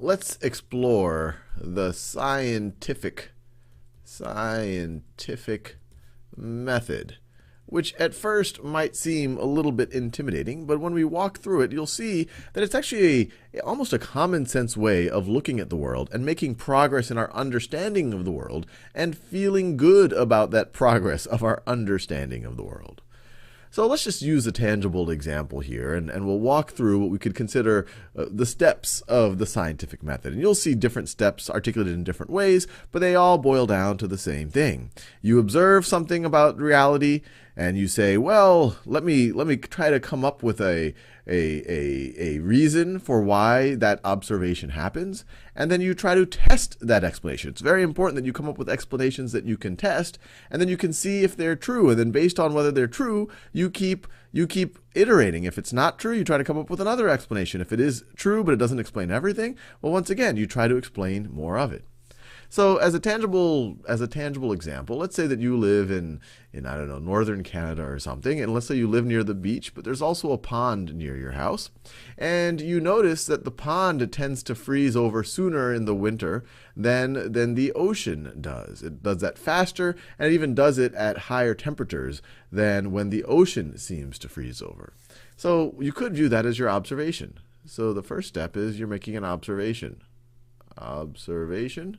let's explore the scientific method, which at first might seem a little bit intimidating, but when we walk through it, you'll see that it's actually almost a common sense way of looking at the world and making progress in our understanding of the world and feeling good about that progress of our understanding of the world. So let's just use a tangible example here, and we'll walk through what we could consider the steps of the scientific method. And you'll see different steps articulated in different ways, but they all boil down to the same thing. You observe something about reality, and you say, well, let me try to come up with a reason for why that observation happens, and then you try to test that explanation. It's very important that you come up with explanations that you can test, and then you can see if they're true, and then based on whether they're true, you keep iterating. If it's not true, you try to come up with another explanation. If it is true but it doesn't explain everything, well, once again, you try to explain more of it. So as a tangible example, let's say that you live in I don't know, northern Canada or something, and let's say you live near the beach, but there's also a pond near your house, and you notice that the pond tends to freeze over sooner in the winter than the ocean does. It does that faster, and it even does it at higher temperatures than when the ocean seems to freeze over. So you could view that as your observation. So the first step is you're making an observation. Observation.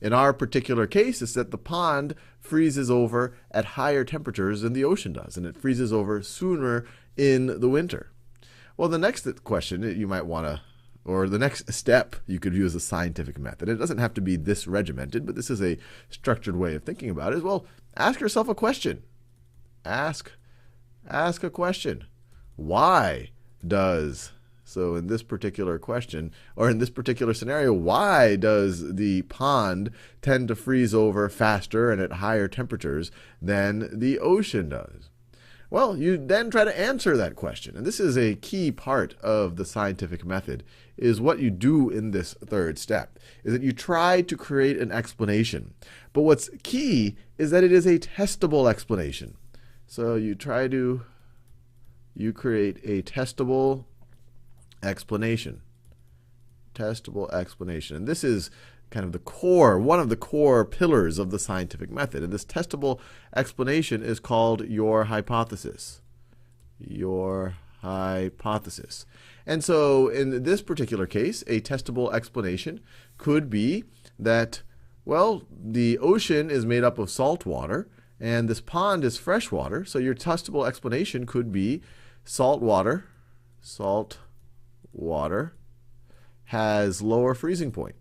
In our particular case, it's that the pond freezes over at higher temperatures than the ocean does, and it freezes over sooner in the winter. Well, the next question that you might want to, or the next step you could view as a scientific method. It doesn't have to be this regimented, but this is a structured way of thinking about it. Is, well, ask yourself a question. Ask a question. Why does... So in this particular question, or in this particular scenario, why does the pond tend to freeze over faster and at higher temperatures than the ocean does? Well, you then try to answer that question. And this is a key part of the scientific method, is what you do in this third step, is that you try to create an explanation. But what's key is that it is a testable explanation. So you create a testable explanation. Testable explanation. And this is kind of the core, one of the core pillars of the scientific method. And this testable explanation is called your hypothesis. Your hypothesis. And so in this particular case, a testable explanation could be that, well, the ocean is made up of salt water, and this pond is fresh water. So your testable explanation could be salt water has lower freezing point,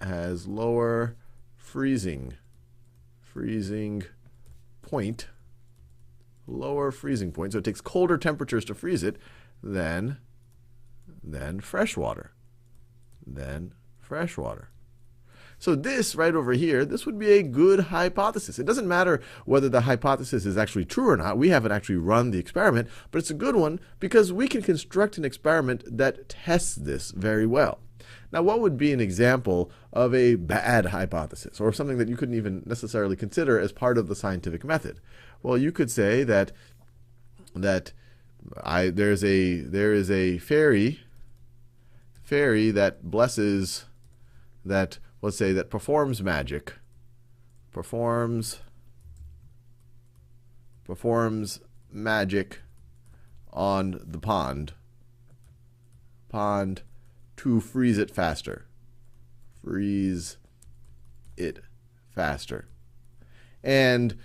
has lower freezing point, lower freezing point. So it takes colder temperatures to freeze it than fresh water, So this right over here, this would be a good hypothesis. It doesn't matter whether the hypothesis is actually true or not. We haven't actually run the experiment, but it's a good one because we can construct an experiment that tests this very well. Now, what would be an example of a bad hypothesis, or something that you couldn't even necessarily consider as part of the scientific method? Well, you could say that there is a fairy that blesses, that, let's say, that performs magic, performs magic on the pond to freeze it faster. Freeze it faster. And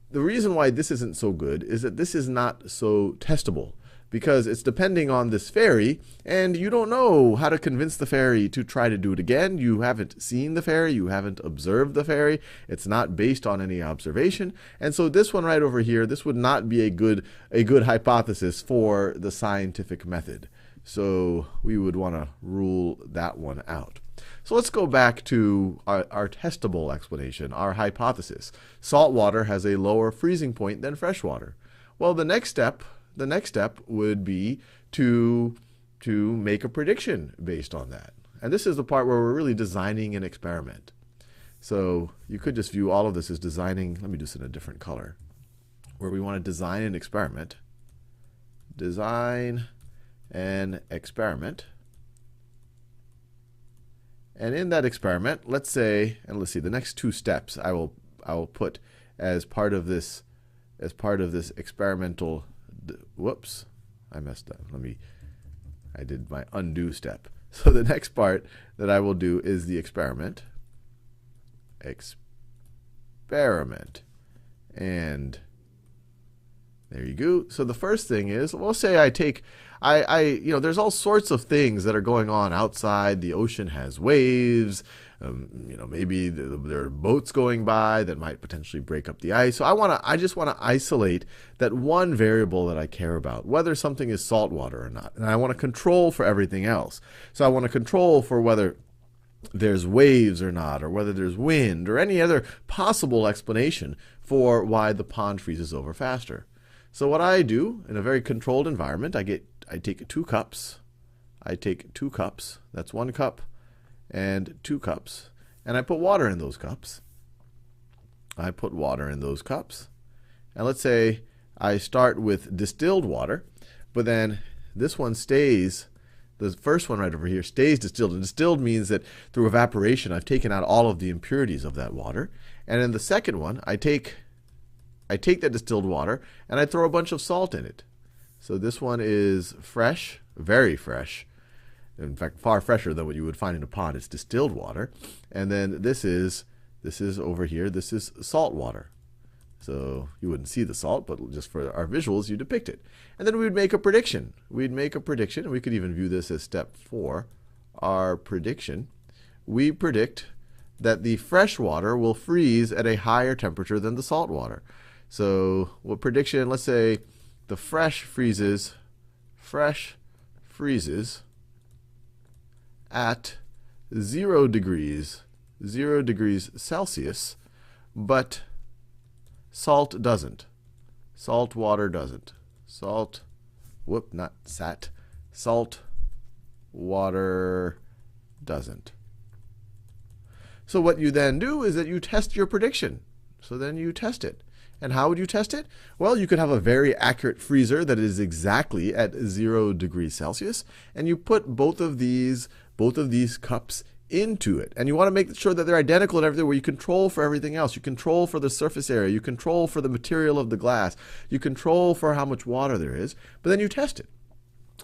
the reason why this isn't so good is that this is not so testable, because it's depending on this fairy, and you don't know how to convince the fairy to try to do it again. You haven't seen the fairy, you haven't observed the fairy, it's not based on any observation. And so this one right over here, this would not be a good hypothesis for the scientific method. So we would want to rule that one out. So let's go back to our testable explanation, our hypothesis. Salt water has a lower freezing point than fresh water. Well, the next step would be to make a prediction based on that. And this is the part where we're really designing an experiment. So you could just view all of this as designing, let me do this in a different color, where we want to design an experiment. Design an experiment. And in that experiment, let's say, and let's see, the next two steps I will put as part of this experimental. Whoops, I messed up. I did my undo step. So the next part that I will do is the experiment. And there you go. So the first thing is, we'll say there's all sorts of things that are going on outside. The ocean has waves. Maybe there are boats going by that might potentially break up the ice. So I just want to isolate that one variable that I care about, whether something is salt water or not. And I want to control for everything else. So I want to control for whether there's waves or not, or whether there's wind, or any other possible explanation for why the pond freezes over faster. So what I do in a very controlled environment, I take 2 cups. I take 2 cups. That's 1 cup and 2 cups. And I put water in those cups. And let's say I start with distilled water, but then this one stays, the first one right over here stays distilled. And distilled means that through evaporation, I've taken out all of the impurities of that water. And in the second one, I take that distilled water and I throw a bunch of salt in it. So this one is fresh, very fresh. In fact, far fresher than what you would find in a pond. It's distilled water. And then this is over here, this is salt water. So you wouldn't see the salt, but just for our visuals, you depict it. And then we would make a prediction. We'd make a prediction, and we could even view this as step 4. Our prediction. We predict that the fresh water will freeze at a higher temperature than the salt water. So what prediction, let's say the fresh freezes at 0 degrees Celsius, but salt doesn't. Salt water doesn't. Salt water doesn't. So what you then do is that you test your prediction. So then you test it. And how would you test it? Well, you could have a very accurate freezer that is exactly at 0 degrees Celsius, and you put both of these cups into it. And you want to make sure that they're identical in everything, where you control for everything else. You control for the surface area. You control for the material of the glass. You control for how much water there is. But then you test it.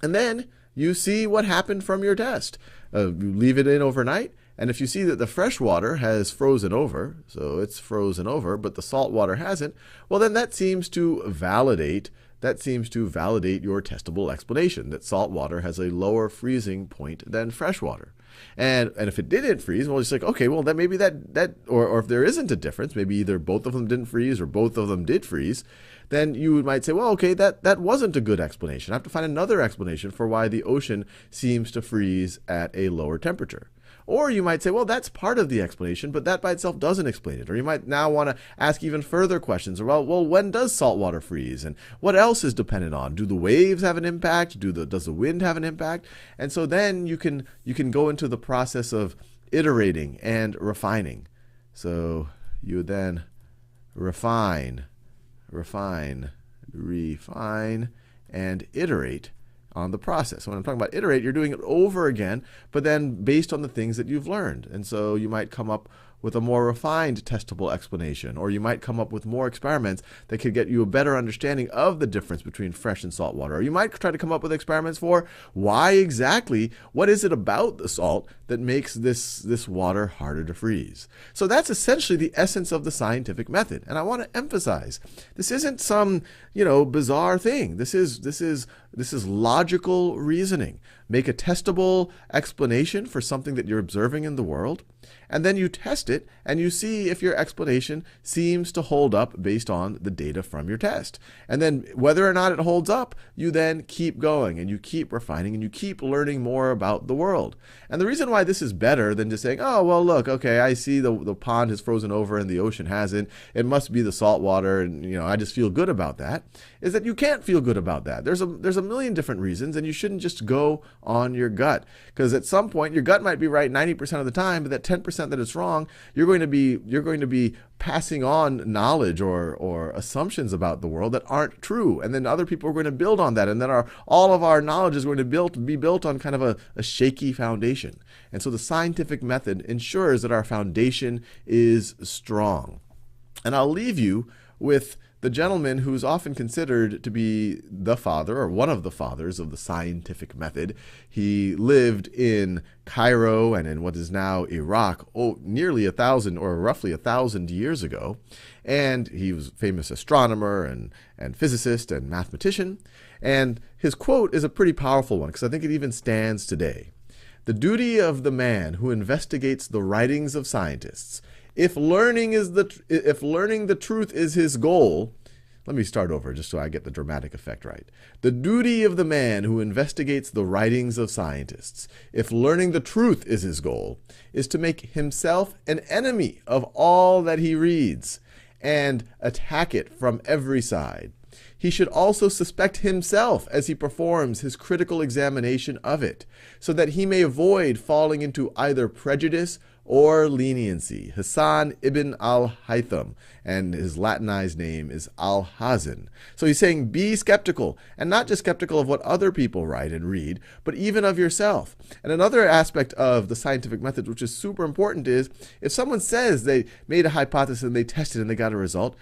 And then you see what happened from your test. You leave it in overnight. And if you see that the fresh water has frozen over, so it's frozen over, but the salt water hasn't, well, then that seems to validate your testable explanation, that salt water has a lower freezing point than fresh water. And if it didn't freeze, well, it's like, okay, well, then maybe or if there isn't a difference, maybe either both of them didn't freeze or both of them did freeze, then you might say, well, okay, that wasn't a good explanation. I have to find another explanation for why the ocean seems to freeze at a lower temperature. Or you might say, well, that's part of the explanation, but that by itself doesn't explain it. Or you might now want to ask even further questions. Well, when does salt water freeze? And what else is dependent on? Do the waves have an impact? Does the wind have an impact? And so then you can go into the process of iterating and refining. So you would then refine, and iterate on the process. When I'm talking about iterate, you're doing it over again, but then based on the things that you've learned. And so you might come up with a more refined testable explanation, or you might come up with more experiments that could get you a better understanding of the difference between fresh and salt water. Or you might try to come up with experiments for what is it about the salt that makes this water harder to freeze. So that's essentially the essence of the scientific method. And I want to emphasize, this isn't some, bizarre thing. This is logical reasoning. Make a testable explanation for something that you're observing in the world, and then you test it, and you see if your explanation seems to hold up based on the data from your test. And then whether or not it holds up, you then keep going, and you keep refining, and you keep learning more about the world. And the reason why this is better than just saying, oh, well, look, okay, I see the pond has frozen over and the ocean hasn't. It must be the salt water, and I just feel good about that, is that you can't feel good about that. There's a million different reasons, and you shouldn't just go on your gut. Because at some point, your gut might be right 90% of the time, but that 10% that it's wrong, you're going to be passing on knowledge or assumptions about the world that aren't true. And then other people are going to build on that. And then all of our knowledge is going to be built on kind of a shaky foundation. And so the scientific method ensures that our foundation is strong. And I'll leave you with the gentleman who's often considered to be the father or one of the fathers of the scientific method. He lived in Cairo and in what is now Iraq, nearly 1,000 or roughly 1,000 years ago. And he was a famous astronomer and physicist and mathematician. And his quote is a pretty powerful one because I think it even stands today. "The duty of the man who investigates the writings of scientists, if learning the truth is his goal," let me start over just so I get the dramatic effect right. "The duty of the man who investigates the writings of scientists, if learning the truth is his goal, is to make himself an enemy of all that he reads and attack it from every side. He should also suspect himself as he performs his critical examination of it, so that he may avoid falling into either prejudice or leniency." Hassan ibn al-Haytham, and his Latinized name is Al-Hazan. So he's saying be skeptical, and not just skeptical of what other people write and read, but even of yourself. And another aspect of the scientific method, which is super important, is if someone says they made a hypothesis and they tested and they got a result,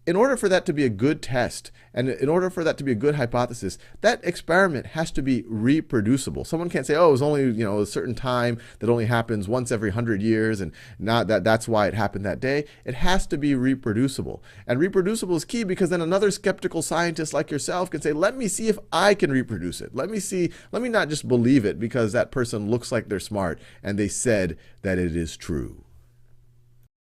in order for that to be a good test, and in order for that to be a good hypothesis, that experiment has to be reproducible. Someone can't say, oh, it was only a certain time that only happens once every 100 years, and not that's why it happened that day. It has to be reproducible. And reproducible is key because then another skeptical scientist like yourself can say, let me see if I can reproduce it. Let me not just believe it because that person looks like they're smart and they said that it is true.